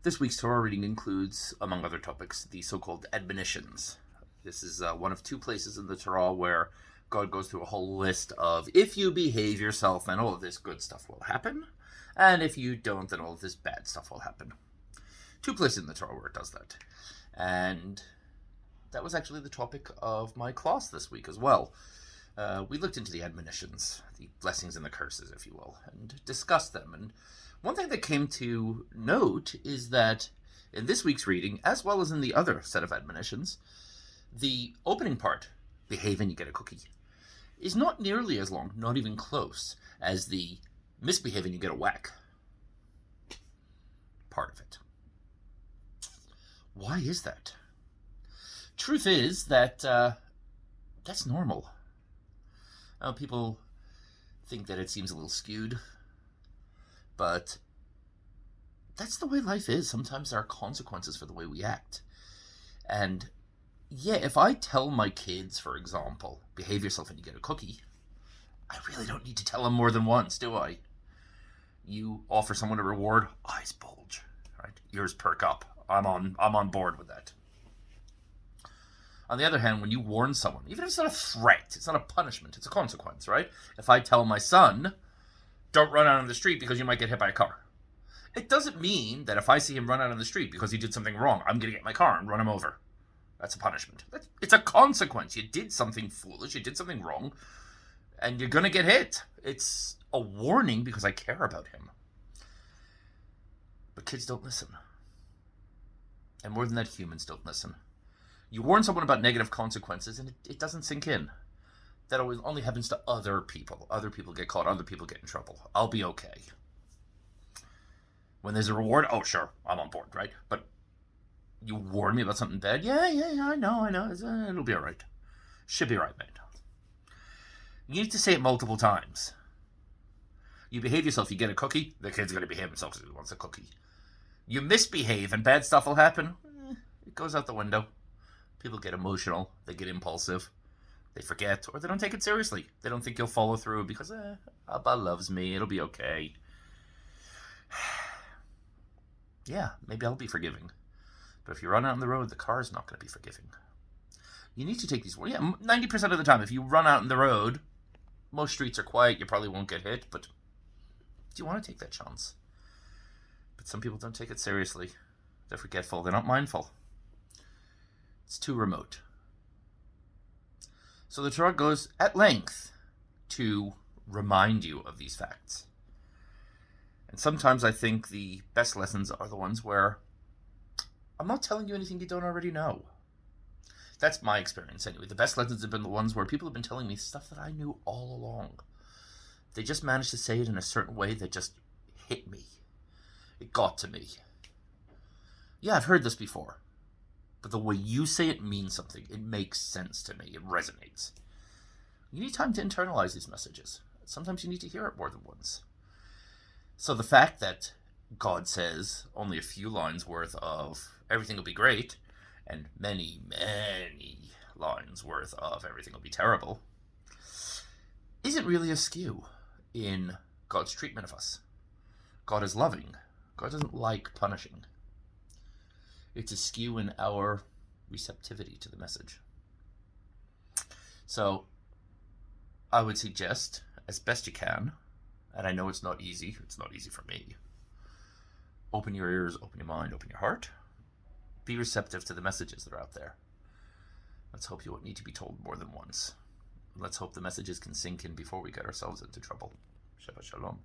This week's Torah reading includes, among other topics, the so-called admonitions. This is one of two places in the Torah where God goes through a whole list of, if you behave yourself, then all of this good stuff will happen, and if you don't, then all of this bad stuff will happen. Two places in the Torah where it does that. And that was actually the topic of my class this week as well. We looked into the admonitions, the blessings and the curses, if you will, and discussed them. And one thing that came to note is that in this week's reading, as well as in the other set of admonitions, the opening part, behave and you get a cookie, is not nearly as long, not even close, as the misbehave and you get a whack part of it. Why is that? Truth is that that's normal. People think that it seems a little skewed, but that's the way life is. Sometimes there are consequences for the way we act. And yeah, if I tell my kids, for example, behave yourself and you get a cookie, I really don't need to tell them more than once, do I? You offer someone a reward, eyes bulge, right? Ears perk up. I'm on board with that. On the other hand, when you warn someone, even if it's not a threat, it's not a punishment, it's a consequence, right? If I tell my son, don't run out on the street because you might get hit by a car, it doesn't mean that if I see him run out on the street because he did something wrong, I'm going to get my car and run him over. That's a punishment. It's a consequence. You did something foolish, you did something wrong, and you're going to get hit. It's a warning because I care about him. But kids don't listen. And more than that, humans don't listen. You warn someone about negative consequences and it doesn't sink in. That only happens to other people. Other people get caught, other people get in trouble. I'll be okay. When there's a reward, oh sure, I'm on board, right? But you warn me about something bad? Yeah, I know. It'll be alright. Should be right, mate. You need to say it multiple times. You behave yourself, you get a cookie, the kid's going to behave himself because he wants a cookie. You misbehave and bad stuff will happen, it goes out the window. People get emotional, they get impulsive, they forget, or they don't take it seriously. They don't think you'll follow through because, Abba loves me, it'll be okay. Yeah, maybe I'll be forgiving. But if you run out on the road, the car's not going to be forgiving. You need to take these, 90% of the time, if you run out on the road, most streets are quiet, you probably won't get hit, but do you want to take that chance? But some people don't take it seriously. They're forgetful, they're not mindful. It's too remote. So the Torah goes at length to remind you of these facts. And sometimes I think the best lessons are the ones where I'm not telling you anything you don't already know. That's my experience anyway. The best lessons have been the ones where people have been telling me stuff that I knew all along. They just managed to say it in a certain way that just hit me. It got to me. Yeah, I've heard this before. But the way you say it means something. It makes sense to me. It resonates. You need time to internalize these messages. Sometimes you need to hear it more than once. So the fact that God says only a few lines worth of everything will be great, and many, many lines worth of everything will be terrible, isn't really a skew in God's treatment of us. God is loving. God doesn't like punishing. It's a skew in our receptivity to the message. So I would suggest, as best you can, and I know it's not easy for me, open your ears, open your mind, open your heart. Be receptive to the messages that are out there. Let's hope you won't need to be told more than once. Let's hope the messages can sink in before we get ourselves into trouble. Shabbat Shalom.